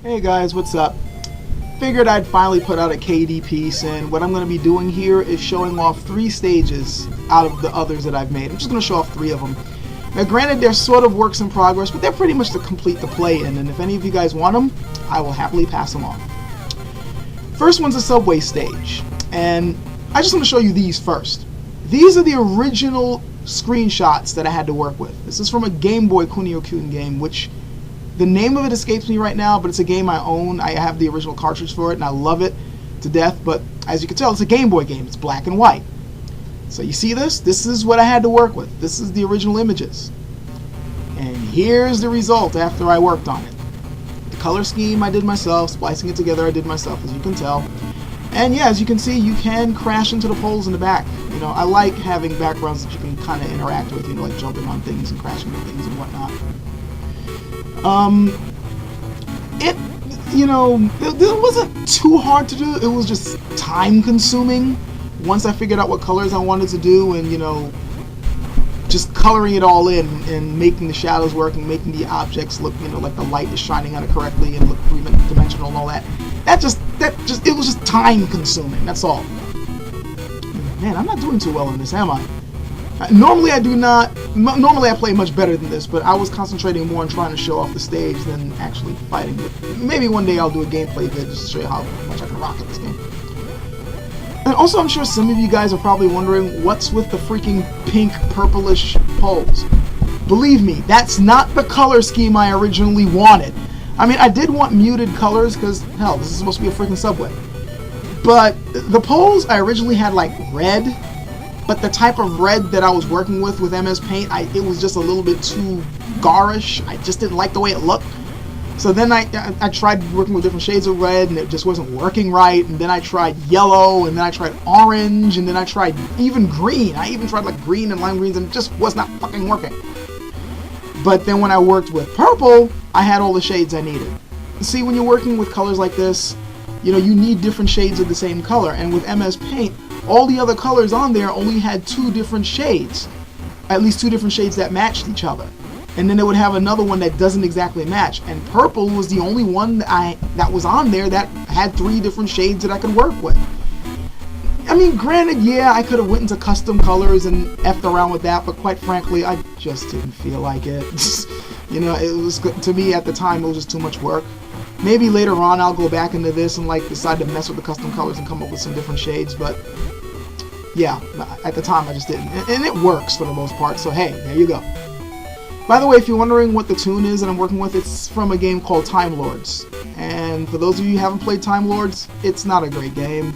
Hey guys, what's up? Figured I'd finally put out a KD piece, and what I'm going to be doing here is showing off 3 stages out of the others that I've made. I'm just going to show off 3 of them. Now granted, they're sort of works in progress, but they're pretty much to complete the play in, and if any of you guys want them, I will happily pass them on. First one's a subway stage, and I just want to show you these first. These are the original screenshots that I had to work with. This is from a Game Boy Kunio-kun game, which the name of it escapes me right now, but it's a game I own. I have the original cartridge for it, and I love it to death, but as you can tell, it's a Game Boy game. It's black and white. So you see this? This is what I had to work with. This is the original images. And here's the result after I worked on it. The color scheme I did myself, splicing it together I did myself, as you can tell. And yeah, as you can see, you can crash into the poles in the back. You know, I like having backgrounds that you can kind of interact with, you know, like jumping on things and crashing into things and whatnot. It wasn't too hard to do. It was just time consuming once I figured out what colors I wanted to do, and you know, just coloring it all in and making the shadows work and making the objects look, you know, like the light is shining on it correctly and look three-dimensional and all that. It was just time consuming. That's all. Man, I'm not doing too well in this, am I? Normally I do not. Normally I play much better than this, but I was concentrating more on trying to show off the stage than actually fighting. But maybe one day I'll do a gameplay vid just to show you how much I can rock at this game. And also, I'm sure some of you guys are probably wondering what's with the freaking pink, purplish poles. Believe me, that's not the color scheme I originally wanted. I mean, I did want muted colors because, hell, this is supposed to be a freaking subway. But the poles I originally had like red. But the type of red that I was working with MS Paint, it was just a little bit too garish. I just didn't like the way it looked. So then I tried working with different shades of red, and it just wasn't working right. And then I tried yellow, and then I tried orange, and then I tried even green. I even tried like green and lime greens, and it just was not fucking working. But then when I worked with purple, I had all the shades I needed. See, when you're working with colors like this, you know, you need different shades of the same color. And with MS Paint, all the other colors on there only had 2 different shades. At least 2 different shades that matched each other. And then they would have another one that doesn't exactly match. And purple was the only one that was on there that had 3 different shades that I could work with. I mean, granted, yeah, I could have went into custom colors and effed around with that, but quite frankly, I just didn't feel like it. You know, it was, to me at the time, it was just too much work. Maybe later on I'll go back into this and like decide to mess with the custom colors and come up with some different shades, but yeah, at the time I just didn't. And it works for the most part, so hey, there you go. By the way, if you're wondering what the tune is that I'm working with, it's from a game called Time Lords. And for those of you who haven't played Time Lords, it's not a great game.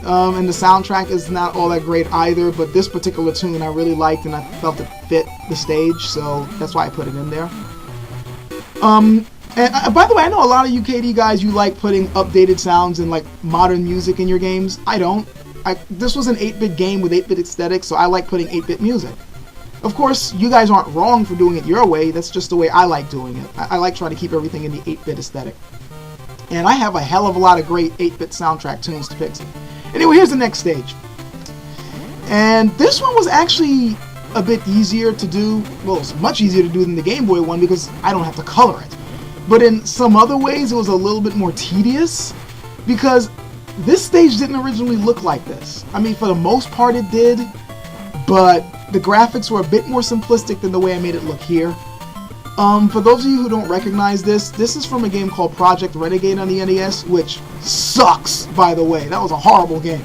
And the soundtrack is not all that great either, but this particular tune I really liked and I felt it fit the stage, so that's why I put it in there. And by the way, I know a lot of you KD guys, you like putting updated sounds and like modern music in your games. I don't. This was an 8-bit game with 8-bit aesthetics, so I like putting 8-bit music. Of course, you guys aren't wrong for doing it your way. That's just the way I like doing it. I like trying to keep everything in the 8-bit aesthetic. And I have a hell of a lot of great 8-bit soundtrack tunes to pick. Anyway, here's the next stage. And this one was actually a bit easier to do. Well, it's much easier to do than the Game Boy one because I don't have to color it. But in some other ways, it was a little bit more tedious because this stage didn't originally look like this. I mean, for the most part it did, but the graphics were a bit more simplistic than the way I made it look here. For those of you who don't recognize this is from a game called Project Renegade on the NES, which sucks, by the way. That was a horrible game.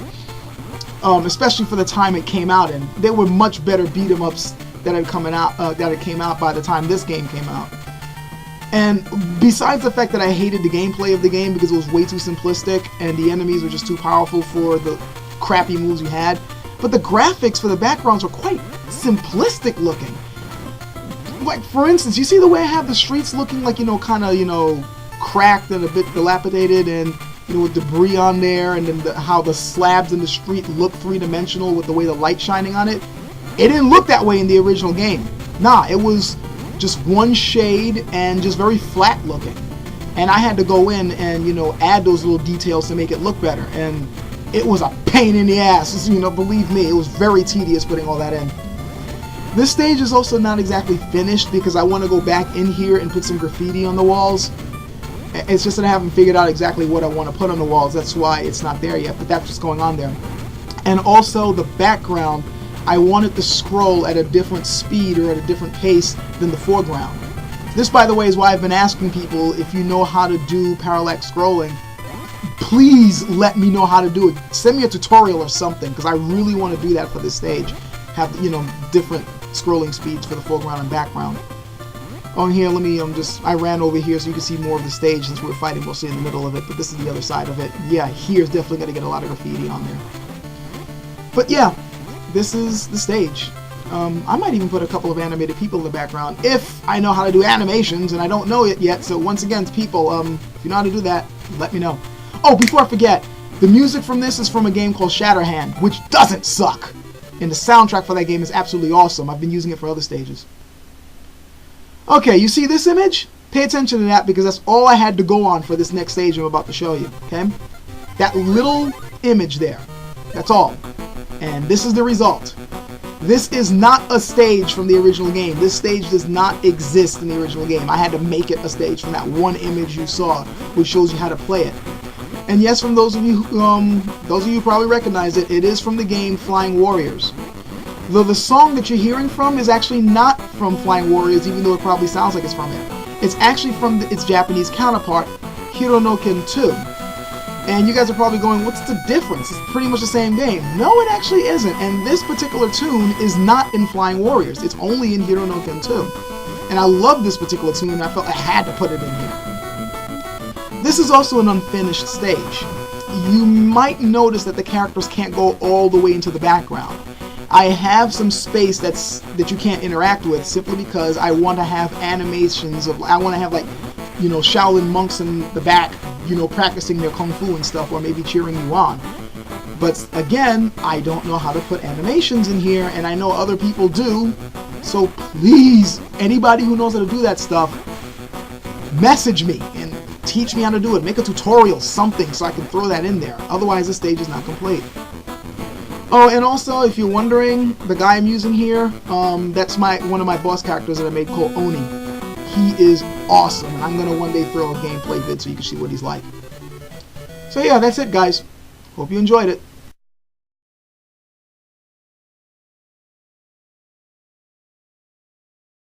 Especially for the time it came out in. There were much better beat-em-ups that had came out by the time this game came out. And besides the fact that I hated the gameplay of the game because it was way too simplistic and the enemies were just too powerful for the crappy moves you had, but the graphics for the backgrounds were quite simplistic looking. Like, for instance, you see the way I have the streets looking like, you know, kind of, you know, cracked and a bit dilapidated and, you know, with debris on there, and then how the slabs in the street look 3-dimensional with the way the light's shining on it. It didn't look that way in the original game. Nah, it was just one shade and just very flat looking. And I had to go in and, you know, add those little details to make it look better. And it was a pain in the ass, you know, believe me, it was very tedious putting all that in. This stage is also not exactly finished because I want to go back in here and put some graffiti on the walls. It's just that I haven't figured out exactly what I want to put on the walls. That's why it's not there yet, but that's what's going on there. And also the background, I wanted to scroll at a different speed or at a different pace than the foreground. This, by the way, is why I've been asking people if you know how to do parallax scrolling. Please let me know how to do it. Send me a tutorial or something, because I really want to do that for this stage. Have, you know, different scrolling speeds for the foreground and background. On here, let me I ran over here so you can see more of the stage since we're fighting mostly in the middle of it, but this is the other side of it. Yeah, here's definitely going to get a lot of graffiti on there. But yeah, this is the stage. I might even put a couple of animated people in the background if I know how to do animations, and I don't know it yet. So once again, people, if you know how to do that, let me know. Oh, before I forget, the music from this is from a game called Shatterhand, which doesn't suck. And the soundtrack for that game is absolutely awesome. I've been using it for other stages. Okay, you see this image? Pay attention to that, because that's all I had to go on for this next stage I'm about to show you, okay? That little image there. That's all. And this is the result. This is not a stage from the original game. This stage does not exist in the original game. I had to make it a stage from that one image you saw, which shows you how to play it. And yes, from those of you who probably recognize it, it is from the game Flying Warriors. Though the song that you're hearing from is actually not from Flying Warriors, even though it probably sounds like it's from it. It's actually from its Japanese counterpart, Kunio-kun 2. And you guys are probably going, what's the difference? It's pretty much the same game. No, it actually isn't. And this particular tune is not in Flying Warriors. It's only in Kunio-kun 2. And I love this particular tune, and I felt I had to put it in here. This is also an unfinished stage. You might notice that the characters can't go all the way into the background. I have some space that you can't interact with simply because I want to have animations of, I want to have, like, you know, Shaolin monks in the back, you know, practicing their kung fu and stuff, or maybe cheering you on. But again, I don't know how to put animations in here, and I know other people do. So please, anybody who knows how to do that stuff, message me and teach me how to do it. Make a tutorial, something, so I can throw that in there. Otherwise, the stage is not complete. Oh, and also, if you're wondering, the guy I'm using here, that's one of my boss characters that I made called Oni. He is awesome, and I'm going to one day throw a gameplay vid so you can see what he's like. So yeah, that's it, guys. Hope you enjoyed it.